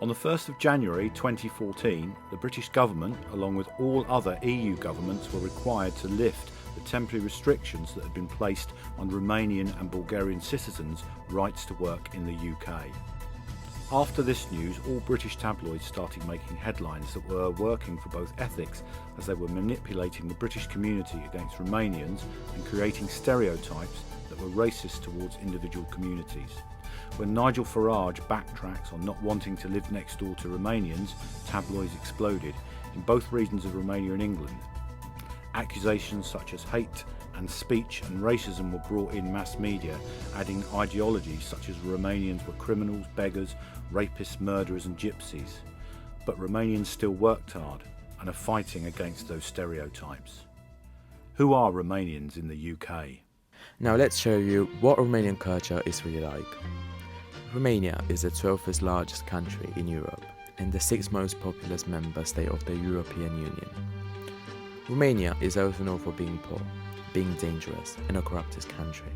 On the 1st of January 2014, the British government, along with all other EU governments, were required to lift the temporary restrictions that had been placed on Romanian and Bulgarian citizens' rights to work in the UK. After this news, all British tabloids started making headlines that were working for both ethics, as they were manipulating the British community against Romanians and creating stereotypes that were racist towards individual communities. When Nigel Farage backtracks on not wanting to live next door to Romanians, tabloids exploded in both regions of Romania and England. Accusations such as hate and speech and racism were brought in mass media, adding ideologies such as Romanians were criminals, beggars, rapists, murderers and gypsies. But Romanians still worked hard and are fighting against those stereotypes. Who are Romanians in the UK? Now let's show you what Romanian culture is really like. Romania is the 12th largest country in Europe and the 6th most populous member state of the European Union. Romania is also known for being poor, being dangerous and a corrupt country.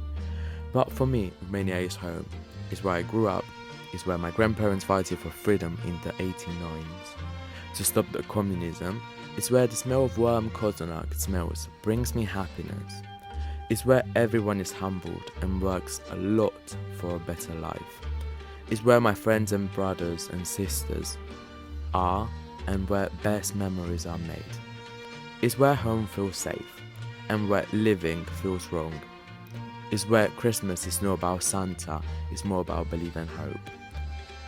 But for me, Romania is home. It's where I grew up. It's where my grandparents fought for freedom in the 1890s. To stop the communism, it's where the smell of warm coconut smells brings me happiness. It's where everyone is humbled and works a lot for a better life. It's where my friends and brothers and sisters are and where best memories are made. It's where home feels safe and where living feels wrong. It's where Christmas is not about Santa, it's more about belief and hope.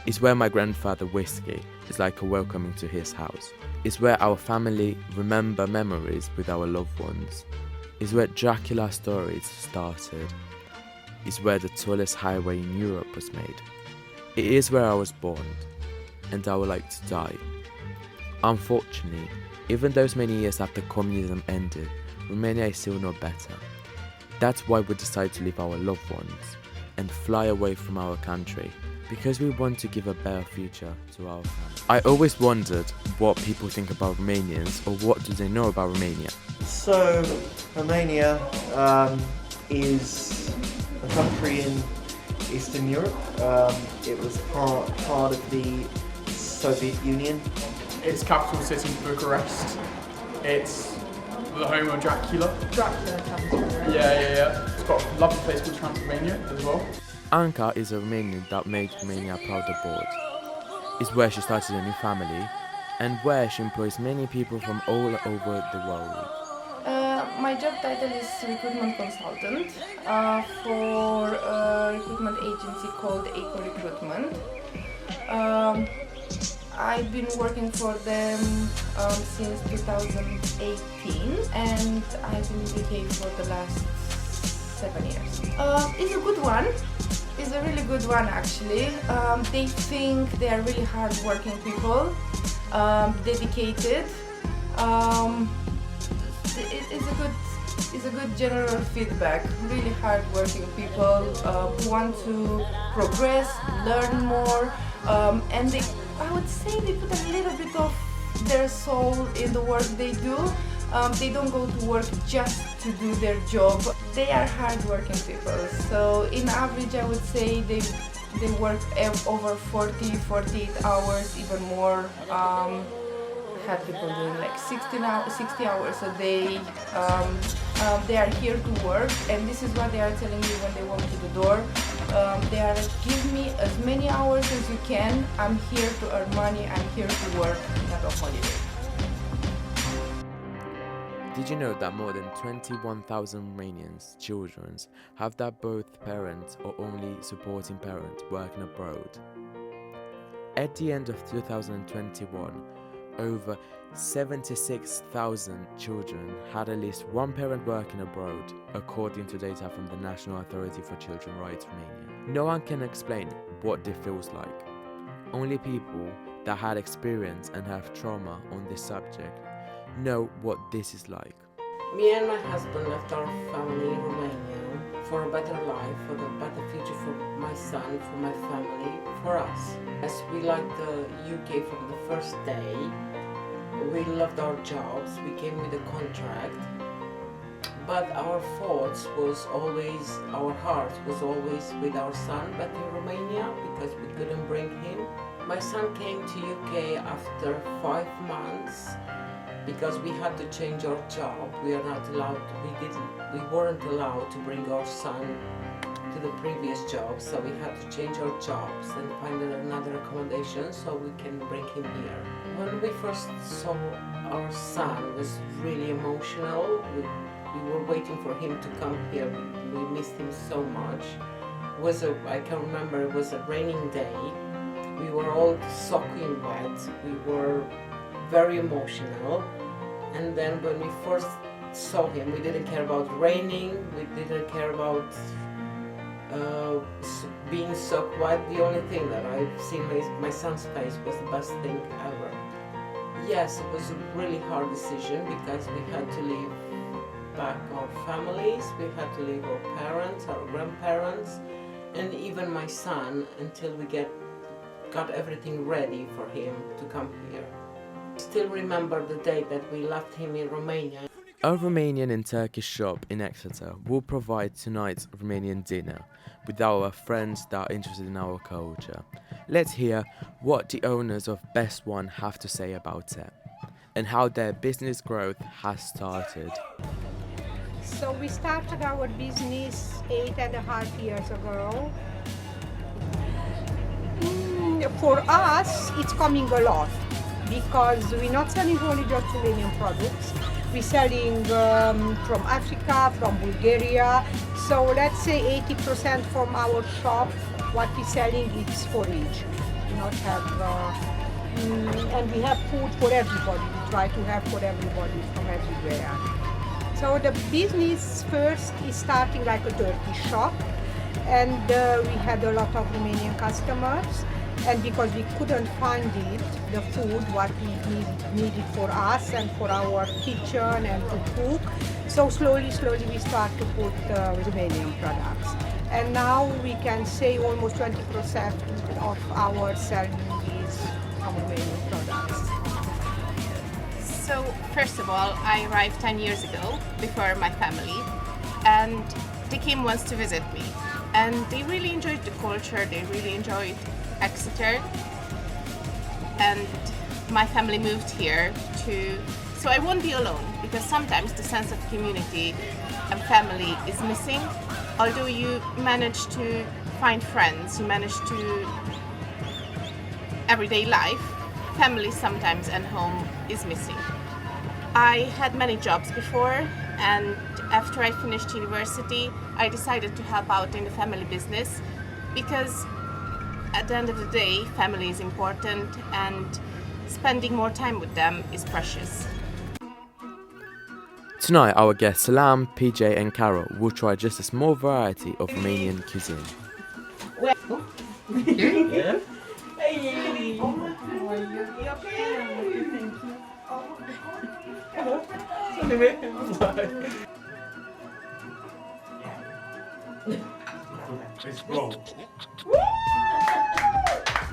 It's where my grandfather whiskey is like a welcoming to his house. It's where our family remember memories with our loved ones. It's where Dracula stories started. It's where the tallest highway in Europe was made. It is where I was born, and I would like to die. Unfortunately, even those many years after communism ended, Romania is still not better. That's why we decided to leave our loved ones and fly away from our country, because we want to give a better future to our family. I always wondered what people think about Romanians, or what do they know about Romania. So, Romania is a country in Eastern Europe. It was part of the Soviet Union. Its capital city is Bucharest. It's the home of Dracula. Dracula capital. Yeah. It's got a lovely place called Transylvania as well. Anka is a Romanian that made Romania proud abroad. It's where she started a new family and where she employs many people from all over the world. My job title is recruitment consultant for a recruitment agency called Eco Recruitment. I've been working for them since 2018 and I've been in the UK for the last 7 years. It's a good one. It's a really good one actually. They think they are really hard-working people, dedicated. It's a good general feedback. Really hard-working people who want to progress, learn more, and I would say they put a little bit of their soul in the work they do. They don't go to work just to do their job. They are hard-working people. So in average, I would say they work over 48 hours, even more. Had people doing like 60 hours a day. They are here to work, and this is what they are telling me when they walk to the door. They are like, give me as many hours as you can. I'm here to earn money. I'm here to work, not a holiday. Did you know that more than 21,000 Romanians children have their both parents or only supporting parent working abroad? At the end of 2021, over 76,000 children had at least one parent working abroad, according to data from the National Authority for Children's Rights Romania. No one can explain what this feels like. Only people that had experience and have trauma on this subject know what this is like. Me and my husband left our family in Romania for a better life, for a better future for my son, for my family, for us. As we liked the UK from the first day, we loved our jobs, we came with a contract, but our thoughts was always, our heart was always with our son back in Romania because we couldn't bring him My son came to UK after 5 months because we had to change our job. We weren't allowed to bring our son to the previous job, so we had to change our jobs and find another accommodation so we can bring him here. When we first saw our son, it was really emotional. We were waiting for him to come here. We missed him so much. I can remember it was a raining day. We were all soaking wet. We were very emotional. And then when we first saw him, we didn't care about raining. We didn't care about being soaked wet. The only thing that I've seen my son's face was the best thing ever. Yes, it was a really hard decision because we had to leave back our families, we had to leave our parents, our grandparents, and even my son until we got everything ready for him to come here. I still remember the day that we left him in Romania. A Romanian and Turkish shop in Exeter will provide tonight's Romanian dinner with our friends that are interested in our culture. Let's hear what the owners of Best One have to say about it and how their business growth has started. So we started our business 8.5 years ago. For us, it's coming a lot because we're not selling only just Romanian products. We're selling from Africa, from Bulgaria. So let's say 80% from our shop, what we're selling is forage. We not have, and we have food for everybody. We try to have for everybody from everywhere. So the business first is starting like a Turkish shop, and we had a lot of Romanian customers. And because we couldn't find the food what we needed for us and for our kitchen and to cook, so slowly we start to put Romanian products. And now we can say almost 20% of our selling is from Romanian products. So first of all, I arrived 10 years ago before my family, and they came once to visit me. And they really enjoyed the culture, they really enjoyed Exeter, and my family moved here so I won't be alone, because sometimes the sense of community and family is missing. Although you manage to find friends, you manage to everyday life, family sometimes and home is missing. I had many jobs before, and after I finished university, I decided to help out in the family business because at the end of the day, family is important and spending more time with them is precious. Tonight, our guests Salam, PJ and Carol will try just a small variety of Romanian cuisine. Let's go.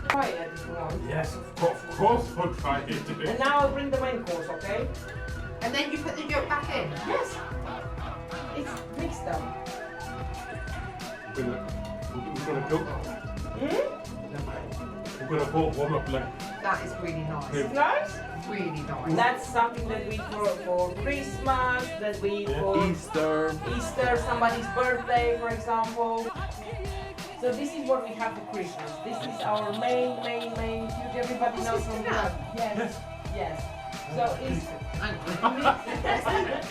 Try it if you want. Yes, of course we'll try it. And now I'll bring the main course, okay? And then you put the yolk back in? Yes. It's mixed up. We're gonna cook. We're gonna put warm up like. That is really nice. It's nice? Really nice. That's something that we eat for Christmas, that we eat for Easter. somebody's birthday, for example. So this is what we have for Christmas. This is our main food. Everybody knows from that. Yes. So it's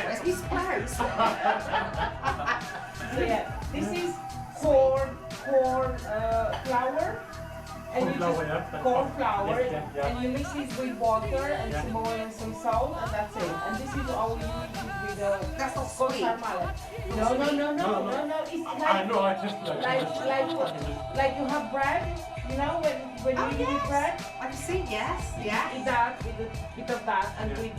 Let's be sprouts. so yeah, this is corn flour. And you just corn flour, and you mix it with water and some oil and some salt, and that's it. And this is all you eat with the That's not sweet. No. It's like I know, I just like you have bread, you know, when you eat bread. I can see, yes. Eat that with a bit of that and with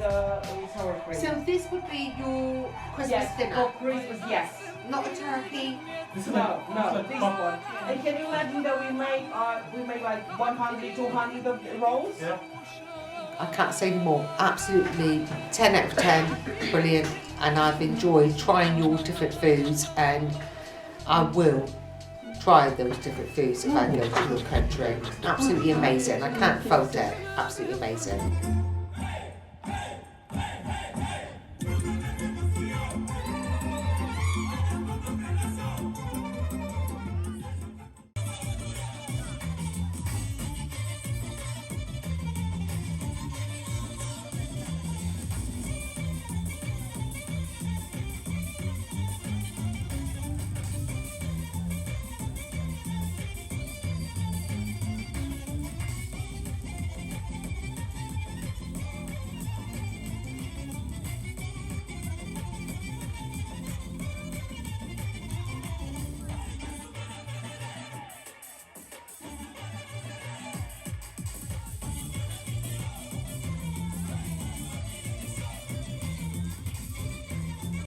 sour cream. So this would be your Christmas dinner? For Christmas, yes. Not a turkey? No, this one. And can you imagine that we make like 100, 200 of rolls? Yeah. I can't say any more. Absolutely 10 out of 10, brilliant. And I've enjoyed trying your different foods, and I will try those different foods if I go to a country. Absolutely amazing. I can't fault it. Absolutely amazing.